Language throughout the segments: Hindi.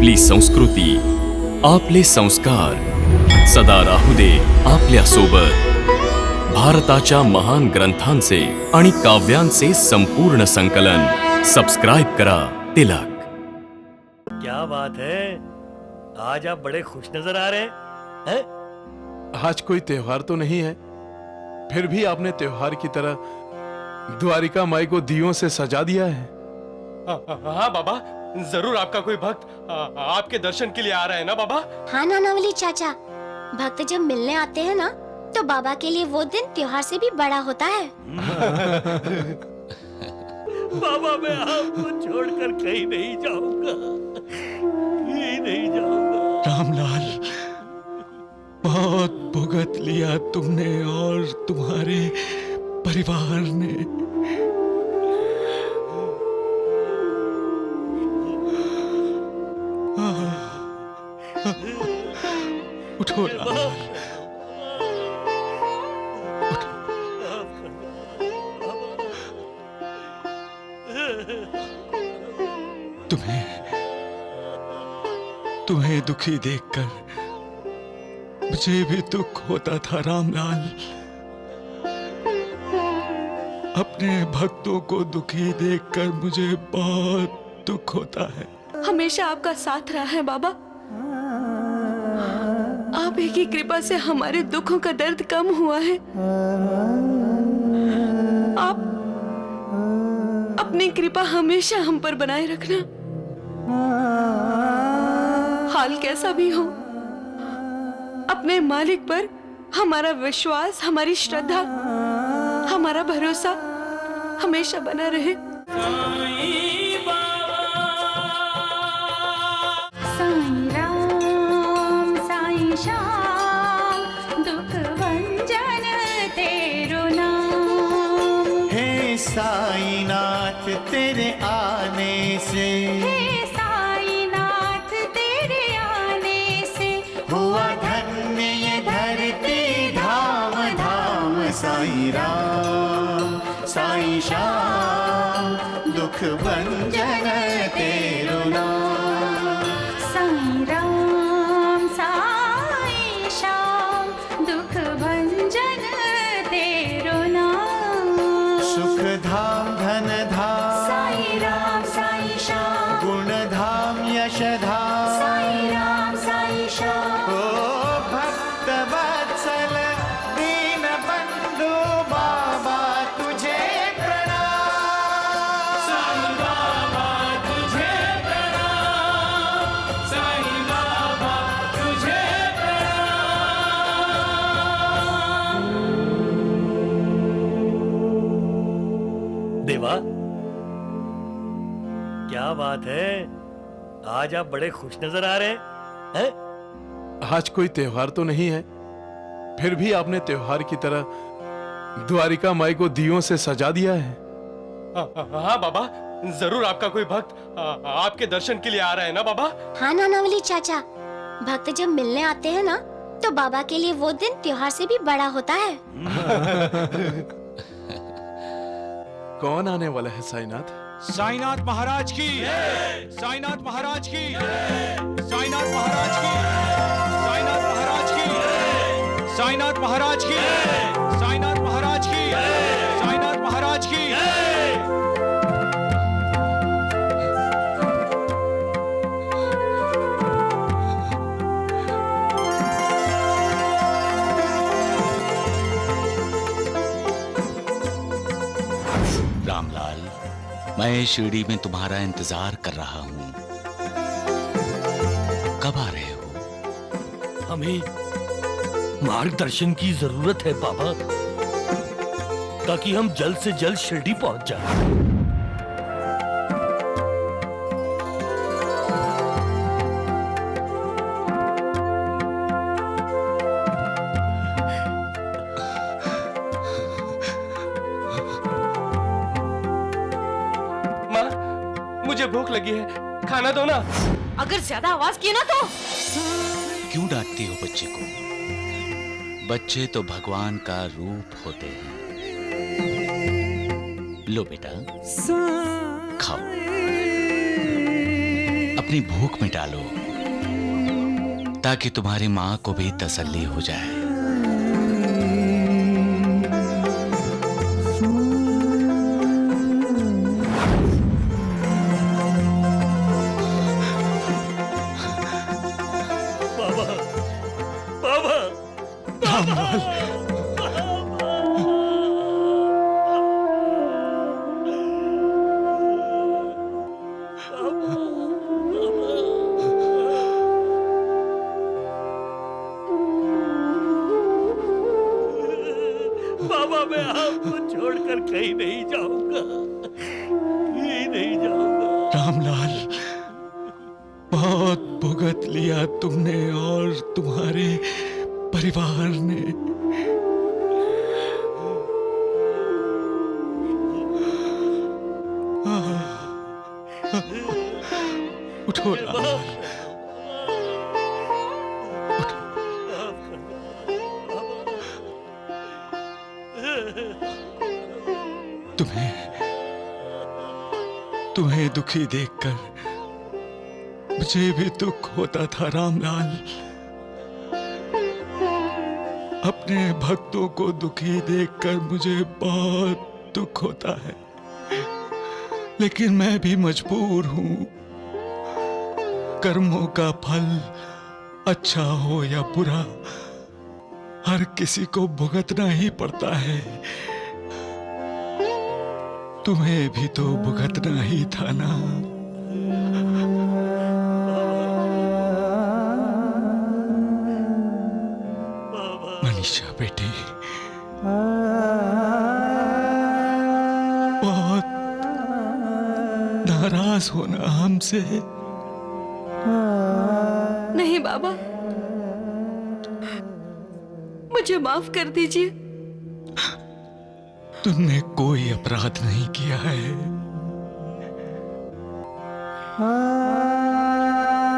आपली संस्कृती, आपले संस्कार सदा राहू दे आपल्या सोबत। भारताच्या महान ग्रंथांचे आणि काव्यांचे संपूर्ण संकलन सबस्क्राइब करा तिलक। क्या बात है, आज आप बड़े खुश नजर आ रहे हैं? आज कोई त्योहार तो नहीं है, फिर भी आपने त्योहार की तरह द्वारिका माई को दियों से सजा दिया है। हाँ बाबा, जरूर आपका कोई भक्त आपके दर्शन के लिए आ रहा है ना बाबा? हाँ नानावली चाचा, भक्त जब मिलने आते हैं ना तो बाबा के लिए वो दिन त्योहार से भी बड़ा होता है। बाबा मैं आपको छोड़कर कहीं नहीं जाऊंगा, कहीं नहीं जाऊंगा। रामलाल, बहुत भुगत लिया तुमने और तुम्हारे परिवार ने। उठो रामलाल, तुम्हें दुखी देखकर मुझे भी दुख होता था रामलाल। अपने भक्तों को दुखी देखकर मुझे बहुत दुख होता है। हमेशा आपका साथ रहा है बाबा। आप ही की कृपा से हमारे दुखों का दर्द कम हुआ है। आप अपनी कृपा हमेशा हम पर बनाए रखना। हाल कैसा भी हो, अपने मालिक पर हमारा विश्वास, हमारी श्रद्धा, हमारा भरोसा हमेशा बना रहे। साईं राम साईं श्याम, दुख भंजन तेरो नाम। हे साईनाथ तेरे आने से, हे साईनाथ तेरे आने से हुआ धन्य ये धरती धाम धाम। साईं राम साईं श्याम, दुख भंजन तेरो नाम। साईं राम साईं श्याम, दुख भंजन तेरो नाम। सुख धाम धन धाम, साईं राम साईं श्याम, गुण धाम यश धाम। साईं राम साईं श्याम। ओ भक्त वत्सल दीन बंधु बाबा तुझे प्रणाम। साईं बाबा तुझे प्रणाम, साईं बाबा तुझे देवा, क्या बात है, आज आप बड़े खुश नजर आ रहे हैं? आज कोई त्योहार तो नहीं है, फिर भी आपने त्योहार की तरह द्वारिका माई को दियों से सजा दिया है। हाँ बाबा, जरूर आपका कोई भक्त आपके दर्शन के लिए आ रहा है ना बाबा? हाँ नानावली चाचा, भक्त जब मिलने आते हैं ना तो बाबा के लिए वो दिन त्योहार से भी बड़ा होता है। कौन आने वाला है साईनाथ? साईनाथ महाराज की, साईनाथ महाराज की, साईनाथ महाराज की, साईनाथ महाराज की, साईनाथ महाराज की, साईनाथ महाराज की, साईनाथ महाराज की। रामलाल, मैं शिरडी में तुम्हारा इंतजार कर रहा हूँ। कब आ रहे हो? हमें मार्गदर्शन की जरूरत है बाबा, ताकि हम जल्द से जल्द शिरडी पहुंच जाएं। माँ, मुझे भूख लगी है, खाना दो ना। अगर ज्यादा आवाज की ना तो क्यों डांटती हो बच्चे को? बच्चे तो भगवान का रूप होते हैं। लो बेटा, खाओ। अपनी भूख मिटा लो ताकि तुम्हारी मां को भी तसल्ली हो जाए। बाबा बाबा बाबा मैं आपको छोड़कर कहीं नहीं जाऊंगा, कहीं नहीं जाऊंगा। रामलाल, बहुत भुगत लिया तुमने और तुम्हारे परिवार ने। उठो रामलाल, तुम्हें दुखी देखकर मुझे भी दुख होता था रामलाल। अपने भक्तों को दुखी देखकर मुझे बहुत दुख होता है, लेकिन मैं भी मजबूर हूं। कर्मों का फल अच्छा हो या बुरा, हर किसी को भुगतना ही पड़ता है। तुम्हें भी तो भुगतना ही था ना। मनीषा बेटी, बहुत नाराज होना हमसे। नहीं बाबा, मुझे माफ कर दीजिए। तुमने कोई अपराध नहीं किया है।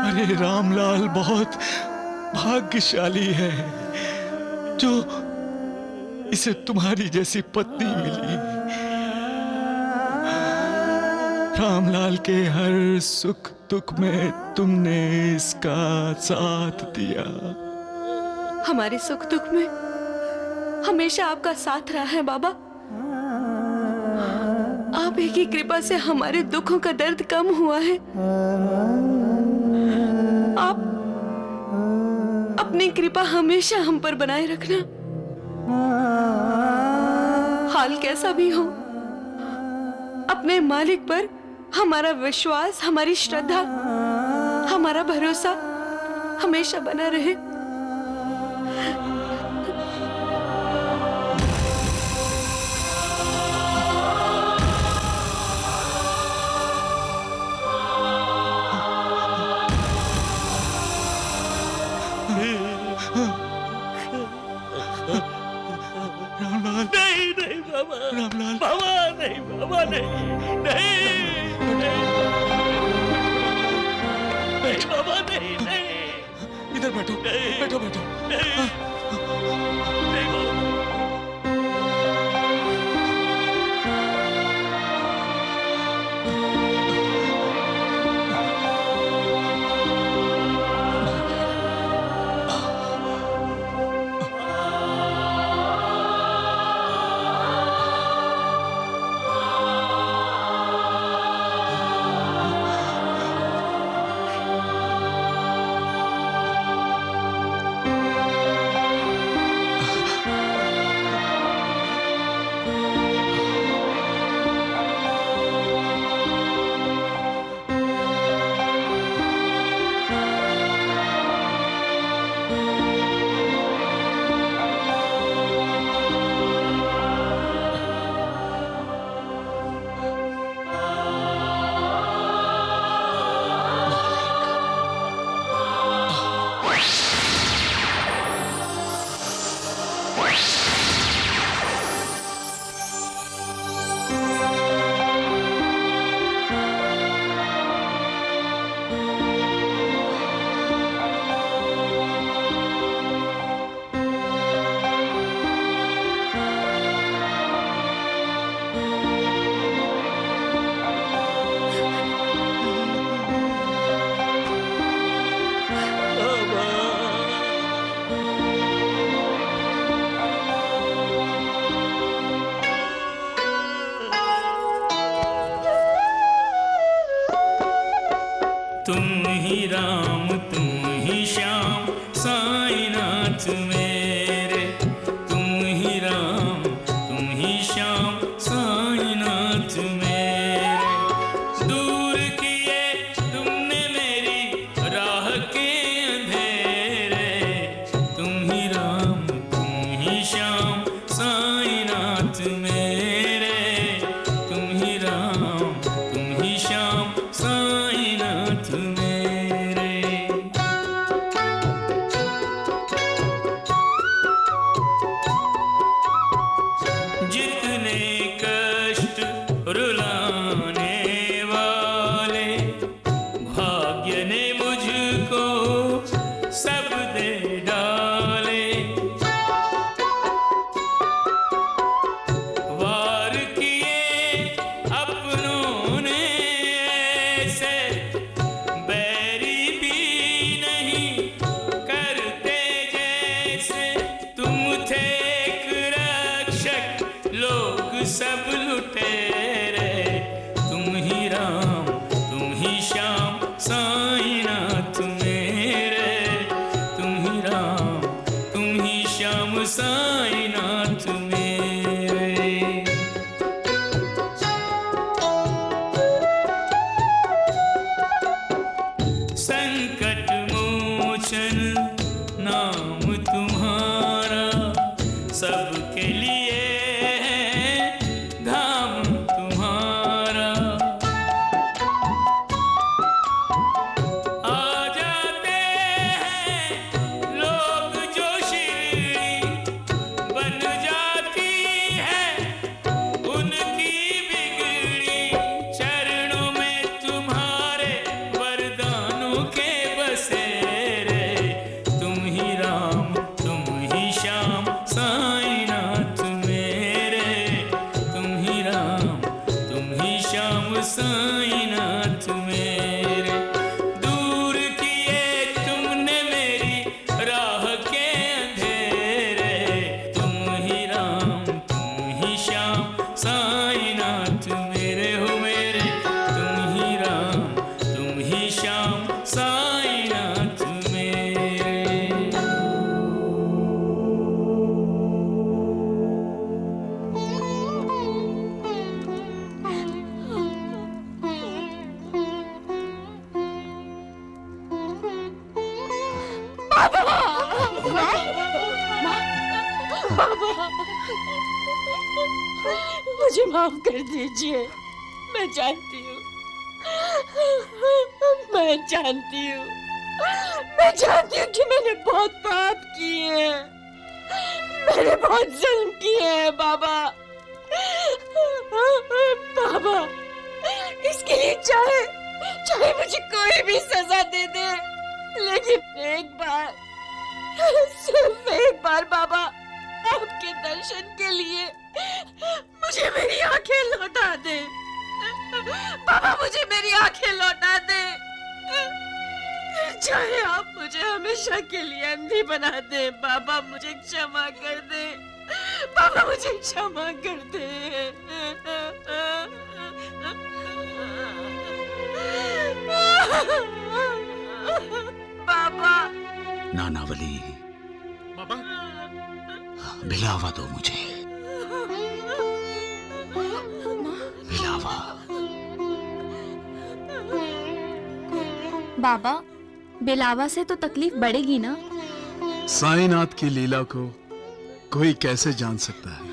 अरे रामलाल बहुत भाग्यशाली है जो इसे तुम्हारी जैसी पत्नी मिली। रामलाल के हर सुख दुख में तुमने इसका साथ दिया। हमारे सुख दुख में हमेशा आपका साथ रहा है बाबा। आप ही की कृपा से हमारे दुखों का दर्द कम हुआ है। आप अपनी कृपा हमेशा हम पर बनाए रखना। हाल कैसा भी हो, अपने मालिक पर हमारा विश्वास, हमारी श्रद्धा, हमारा भरोसा हमेशा बना रहे। नहीं नहीं बाबा, रामलाल, बाबा नहीं, बाबा नहीं, नहीं नहीं बाबा नहीं, नहीं इधर बैठो, बैठो बैठो। नहीं नहीं बाबा। तुम ही राम तुम ही श्याम साईनाथ मेरे, तुम ही राम तुम ही श्याम साईनाथ मेरे। दूर किए तुमने मेरी राह के अंधेरे, तुम ही राम तुम ही श्याम साईनाथ मेरे, तुम ही राम तुम ही श्याम साईनाथ मेरे। जितने कष्ट रुलाने वाले भाग्य ने मुझको सब दे डाले। वार किए अपनों ने ऐसे, बैरी भी नहीं करते जैसे। तुम थे एक रक्षक लोग सब लुटेरे, तुम ही राम तुम ही श्याम साईनाथ मेरे, तुम ही राम तुम ही श्याम साईनाथ मेरे। संकट मोचन नाम तुम्हारा, सबके लिए है धाम तुम्हारा। आ जाते हैं लोग जो शिरडी, बन जाती है उनकी बिगड़ी। चरणों में तुम्हारे वरदानों के बसेरे, तुम ही राम तुम ही श्याम साईनाथ मेरे, तुम ही राम तुम ही श्याम साईनाथ मेरे। दूर किए तुमने मेरी राह के अंधेरे, तुम ही राम तुम ही श्याम साईनाथ मेरे हो मेरे, तुम ही राम तुम ही श्याम साईनाथ मेरे। मुझे माफ कर दीजिए, मैं जानती हूँ, मैं जानती हूँ, मैं जानती हूँ कि मैंने बहुत पाप किए हैं, मैंने बहुत जुल्म किए हैं बाबा। बाबा, इसके लिए चाहे मुझे कोई भी सजा दे दे, लेकिन एक बार, सिर्फ एक बार बाबा, आपके दर्शन के लिए मुझे मेरी आंखें लौटा दे। बाबा, मुझे मेरी आंखें लौटा दे, चाहे आप मुझे हमेशा के लिए अंधी बना दे। बाबा, मुझे क्षमा कर दे, बाबा मुझे क्षमा कर दे। बाबा। नानावली, बाबा मिलावा दो मुझे, मिलावा। बाबा, बिलावा से तो तकलीफ बढ़ेगी ना? साईनाथ की लीला को कोई कैसे जान सकता है?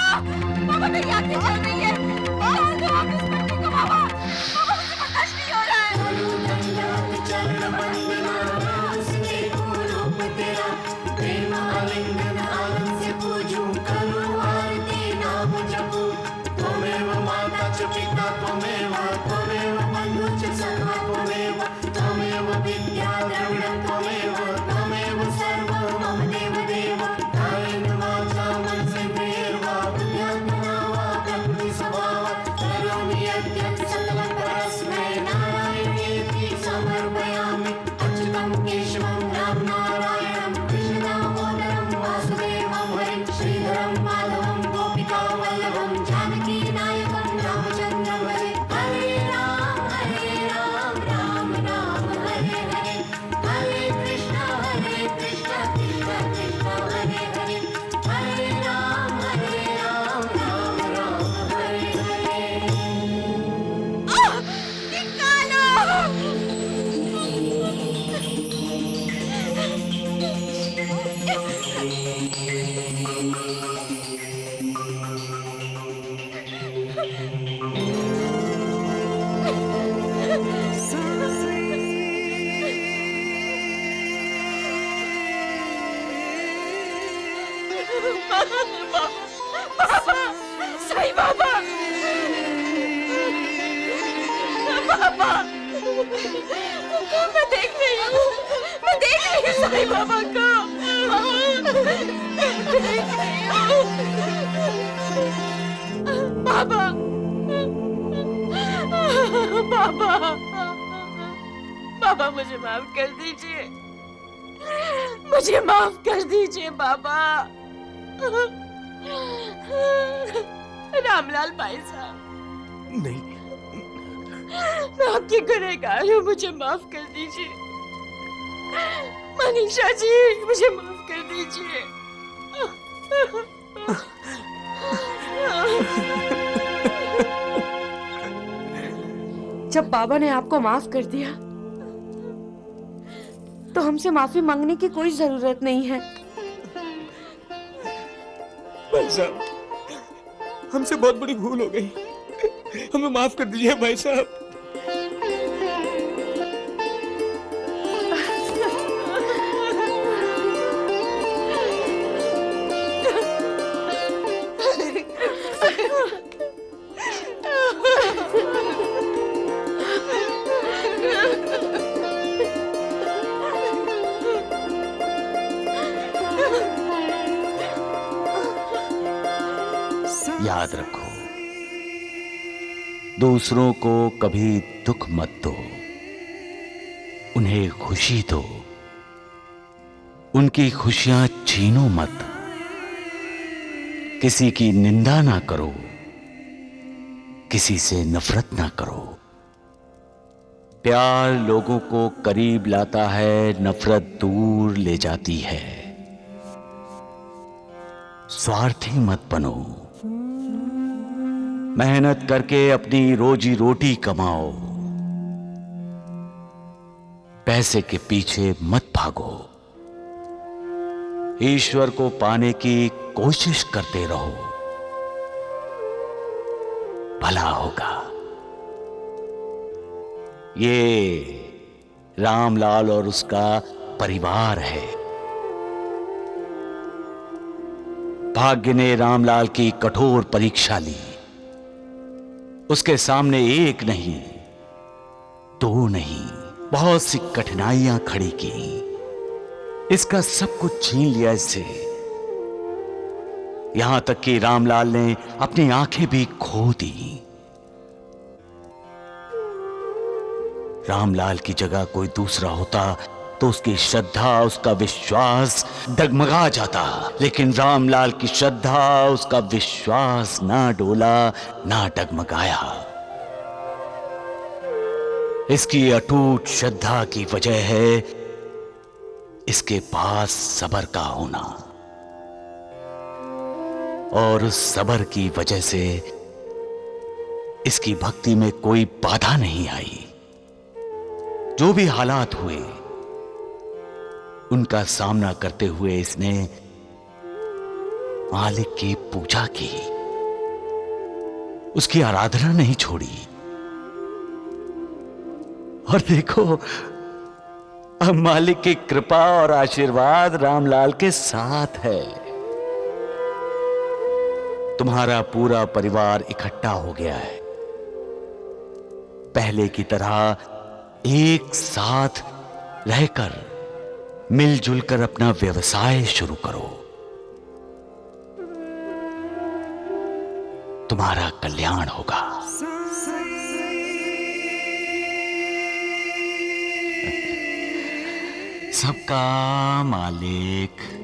बाबा मेरी आंखें जल रही है। बाबा दो आप इस मिट्टी को बाबा। बाबा मुझे बर्दाश्त नहीं हो रहा है। प्रेम आलिंगन आनंद से पूजूं, करूं आरती नाम जपूं। त्वमेव माता च पिता त्वमेव बन्धु च सखा त्वमेव विद्या द्रविणं त्वमेव सर्वं मम देव देव। कायेन वाचा मनसेन्द्रियैर्वा बुद्ध्यात्मना वा प्रकृति स्वभावात् करोमि यद्यत् सकलं परस्मै नारायणेति समर्पयामि। अच्युतं केशवं राम नारायणं कृष्णदामोदरं वासुदेवं हरिं श्रीधरं माधवं गोपिका वल्लभं जानकी नायकं रामचन्द्रं हरे। हरे राम राम राम हरे हरे। हरे कृष्ण कृष्ण कृष्ण हरे हरे। हरे राम राम राम हरे हरे। निकालो। बाबा साईं बाबा। बाबा मैं देख रही हूँ साईं बाबा को। देख रही हूँ बाबा। बाबा बाबा मुझे माफ कर दीजिए। मुझे माफ कर दीजिए बाबा। रामलाल भाई साहब नहीं, मैं आपकी गुनहगार हूँ, मुझे माफ कर दीजिए। मनीषा जी मुझे माफ कर दीजिए। जब बाबा ने आपको माफ कर दिया तो हमसे माफी मांगने की कोई जरूरत नहीं है। भाई साहब, हमसे बहुत बड़ी भूल हो गई, हमें माफ कर दीजिए भाई साहब। याद रखो, दूसरों को कभी दुख मत दो, उन्हें खुशी दो, उनकी खुशियां छीनो मत। किसी की निंदा ना करो, किसी से नफरत ना करो। प्यार लोगों को करीब लाता है, नफरत दूर ले जाती है। स्वार्थी मत बनो, मेहनत करके अपनी रोजी रोटी कमाओ, पैसे के पीछे मत भागो। ईश्वर को पाने की कोशिश करते रहो, भला होगा। ये रामलाल और उसका परिवार है। भाग्य ने रामलाल की कठोर परीक्षा ली, उसके सामने एक नहीं, दो नहीं, बहुत सी कठिनाइयां खड़ी की। इसका सब कुछ छीन लिया इससे, यहां तक कि रामलाल ने अपनी आंखें भी खो दी। रामलाल की जगह कोई दूसरा होता तो उसकी श्रद्धा, उसका विश्वास डगमगा जाता, लेकिन रामलाल की श्रद्धा, उसका विश्वास ना डोला, ना डगमगाया। इसकी अटूट श्रद्धा की वजह है इसके पास सब्र का होना, और उस सब्र की वजह से इसकी भक्ति में कोई बाधा नहीं आई। जो भी हालात हुए, उनका सामना करते हुए इसने मालिक की पूजा की। उसकी आराधना नहीं छोड़ी। और देखो, अब मालिक की कृपा और आशीर्वाद रामलाल के साथ है। तुम्हारा पूरा परिवार इकट्ठा हो गया है। पहले की तरह एक साथ रहकर मिलजुल कर अपना व्यवसाय शुरू करो। तुम्हारा कल्याण होगा। सबका मालिक